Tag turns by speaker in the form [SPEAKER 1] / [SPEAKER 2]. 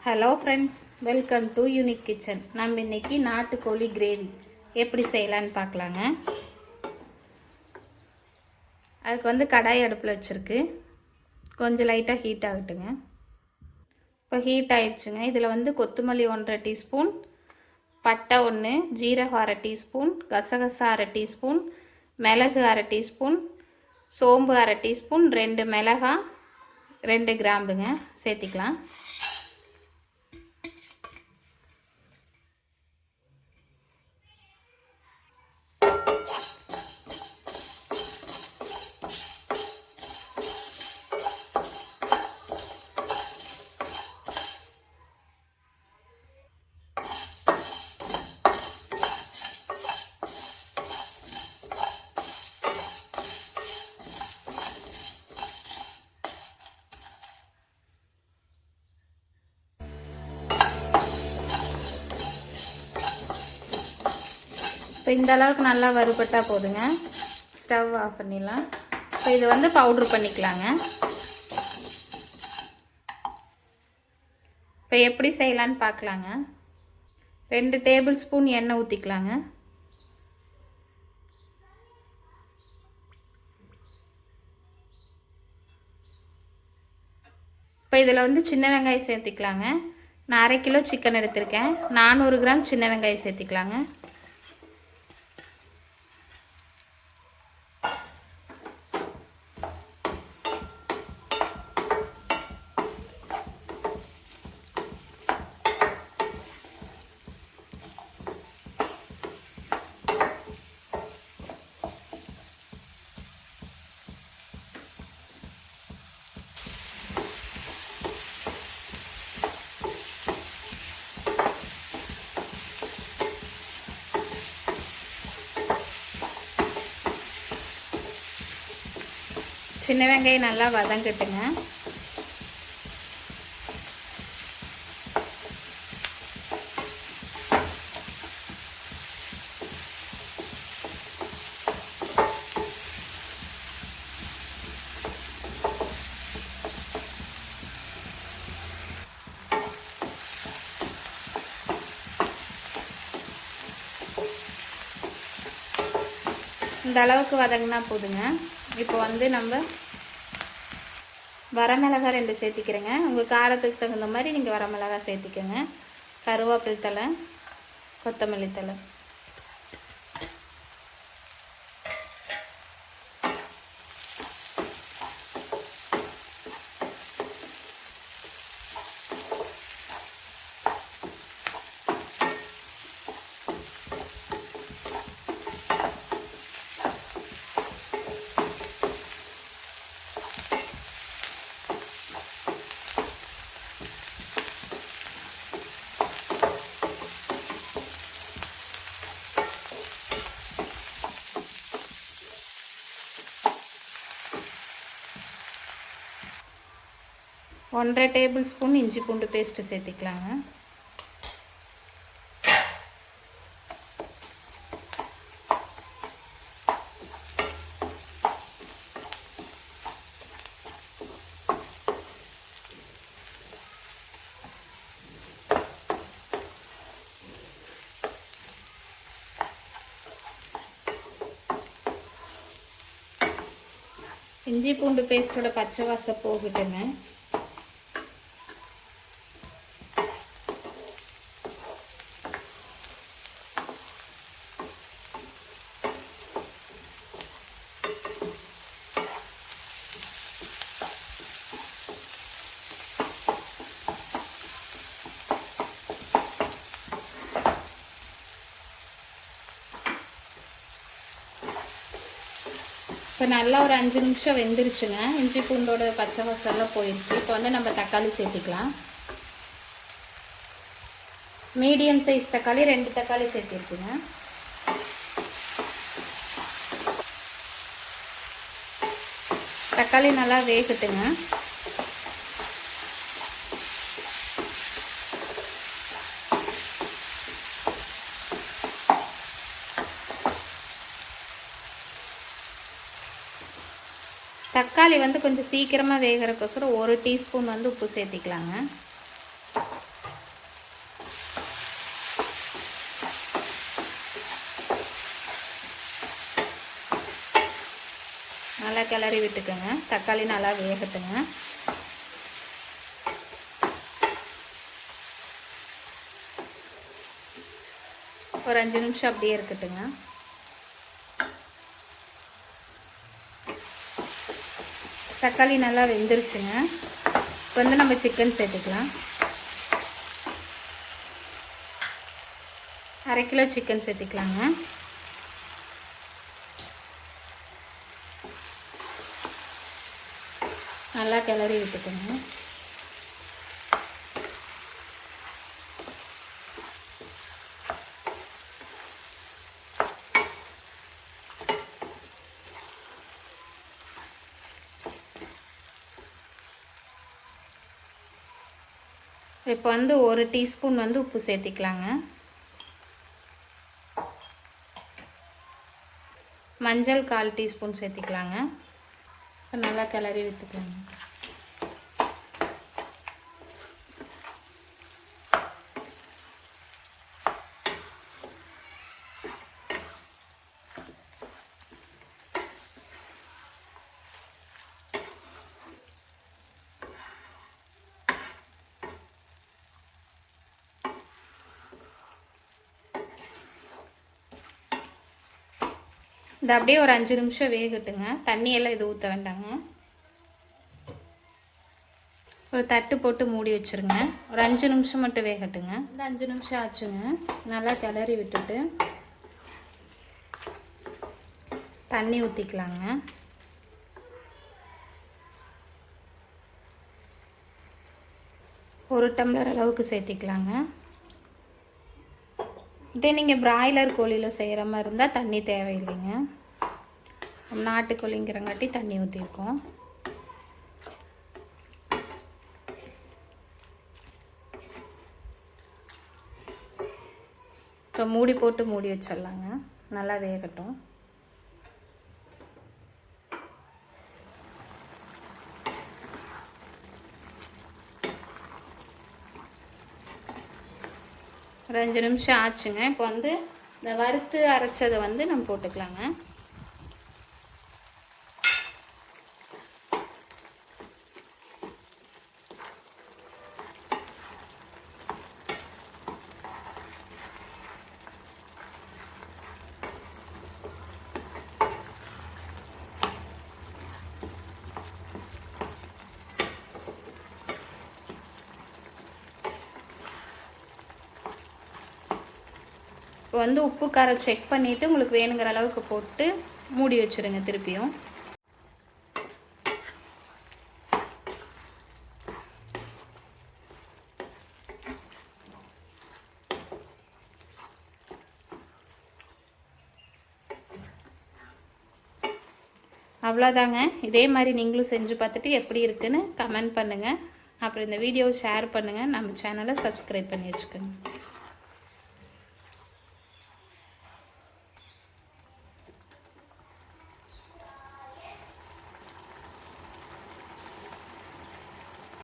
[SPEAKER 1] Hello friends, welcome to unique kitchen. நம்ம இன்றைக்கி நாட்டுக்கோழி கிரேவி எப்படி செய்யலான்னு பார்க்கலாங்க. அதுக்கு கடாய் அடுப்பில் வச்சுருக்கு. கொஞ்சம் லைட்டாக ஹீட் ஆகட்டுங்க. இப்போ ஹீட் ஆயிடுச்சுங்க. இதில் கொத்தமல்லி 1.5 டீஸ்பூன், பட்டை 1, ஜீரகம் 1/2 டீஸ்பூன், கசகசா 1/2 டீஸ்பூன், மிளகு 1/2 டீஸ்பூன், சோம்பு 1/2 டீஸ்பூன், 2 மிளகாய், 2 கிராம்புங்க சேர்த்திக்கலாம். இப்போ இந்த அளவுக்கு நல்லா வறுபட்டால் போதுங்க. ஸ்டவ் ஆஃப் பண்ணிடலாம். இப்போ இது பவுட்ரு பண்ணிக்கலாங்க. இப்போ எப்படி செய்யலான்னு பார்க்கலாங்க. 2 டேபிள் ஸ்பூன் எண்ணெய் ஊற்றிக்கலாங்க. இப்போ இதில் சின்ன வெங்காயம் சேர்த்திக்கலாங்க. நான் 1/2 கிலோ சிக்கன் எடுத்திருக்கேன். 400 கிராம் சின்ன வெங்காயம் சேர்த்திக்கலாங்க. சின்ன வெங்காயம் நல்லா வதங்கட்டுங்க. இந்த அளவுக்கு வதங்கினா போதுங்க. இப்போ நம்ம வரமிளகாய் 2 சேர்த்திக்கிறேங்க. உங்கள் காரத்துக்கு தகுந்த மாதிரி நீங்கள் வரமிளகாய் சேர்த்திக்கோங்க. கருவேப்பிலை தழை, கொத்தமல்லி தழை. ஒன்றரை டேபிள் ஸ்பூன் இஞ்சி பூண்டு பேஸ்ட்டு சேர்த்திக்கலாங்க. இஞ்சி பூண்டு பேஸ்ட்டோட பச்சை வாசம் போகட்டுங்க. இப்போ நல்லா ஒரு 5 நிமிஷம் வெந்துருச்சுங்க. இஞ்சி பூண்டோட பச்சை வாசம்லாம் போயிடுச்சு. இப்போ நம்ம தக்காளி சேர்த்திக்கலாம். மீடியம் சைஸ் தக்காளி 2 தக்காளி சேர்த்திருக்குங்க. தக்காளி நல்லா வேகட்டுங்க. தக்காளி கொஞ்சம் சீக்கிரமாக வேகிறக்கோசரம் 1 டீஸ்பூன் உப்பு சேர்த்திக்கலாங்க. நல்லா கிளறி விட்டுக்கோங்க. தக்காளி நல்லா வேகட்டுங்க. ஒரு 5 நிமிஷம் அப்படியே இருக்கட்டுங்க. தக்காளி நல்லா வெந்துருச்சுங்க. இப்போ வந்து நம்ம சிக்கன் சேர்த்துக்கலாம். 1/2 கிலோ சிக்கன் சேர்த்துக்கலாங்க. நல்லா கிளறி விட்டுக்கோங்க. இப்போ வந்து 1 டீஸ்பூன் வந்து உப்பு சேர்த்திக்கலாங்க. மஞ்சள் 1/4 டீஸ்பூன் சேர்த்திக்கலாங்க. நல்லா கிளறி விட்டுக்கோங்க. இது அப்படியே ஒரு 5 நிமிஷம் வேகட்டுங்க. தண்ணியெல்லாம் எதுவும் ஊற்ற வேண்டாங்க. ஒரு தட்டு போட்டு மூடி வச்சுருங்க. ஒரு 5 நிமிஷம் மட்டும் வேகட்டுங்க. இந்த 5 நிமிஷம் ஆச்சுங்க. நல்லா கிளறி விட்டுட்டு தண்ணி ஊற்றிக்கலாங்க. ஒரு டம்ளர் அளவுக்கு சேர்த்திக்கலாங்க. இதே நீங்கள் பிராய்லர் கோழியில் செய்கிற மாதிரி இருந்தால் தண்ணி தேவையில்லைங்க. நாட்டுக்கோழிங்கிறங்காட்டி தண்ணி ஊற்றிருக்கோம். இப்போ மூடி போட்டு மூடி வச்சிடலாங்க. நல்லா வேகட்டும். ஒரு 5 நிமிஷம் ஆச்சுங்க. இப்போ வந்து இந்த வறுத்து அரைச்சதை வந்து நம்ம போட்டுக்கலாங்க. இப்போ வந்து உப்பு காரம் செக் பண்ணிவிட்டு உங்களுக்கு வேணுங்கிற அளவுக்கு போட்டு மூடி வச்சுருங்க திருப்பியும். அவ்வளோதாங்க. இதே மாதிரி நீங்களும் செஞ்சு பார்த்துட்டு எப்படி இருக்குன்னு கமெண்ட் பண்ணுங்கள். அப்புறம் இந்த வீடியோவை ஷேர் பண்ணுங்கள். நம்ம சேனலை சப்ஸ்கிரைப் பண்ணி வச்சுக்கோங்க.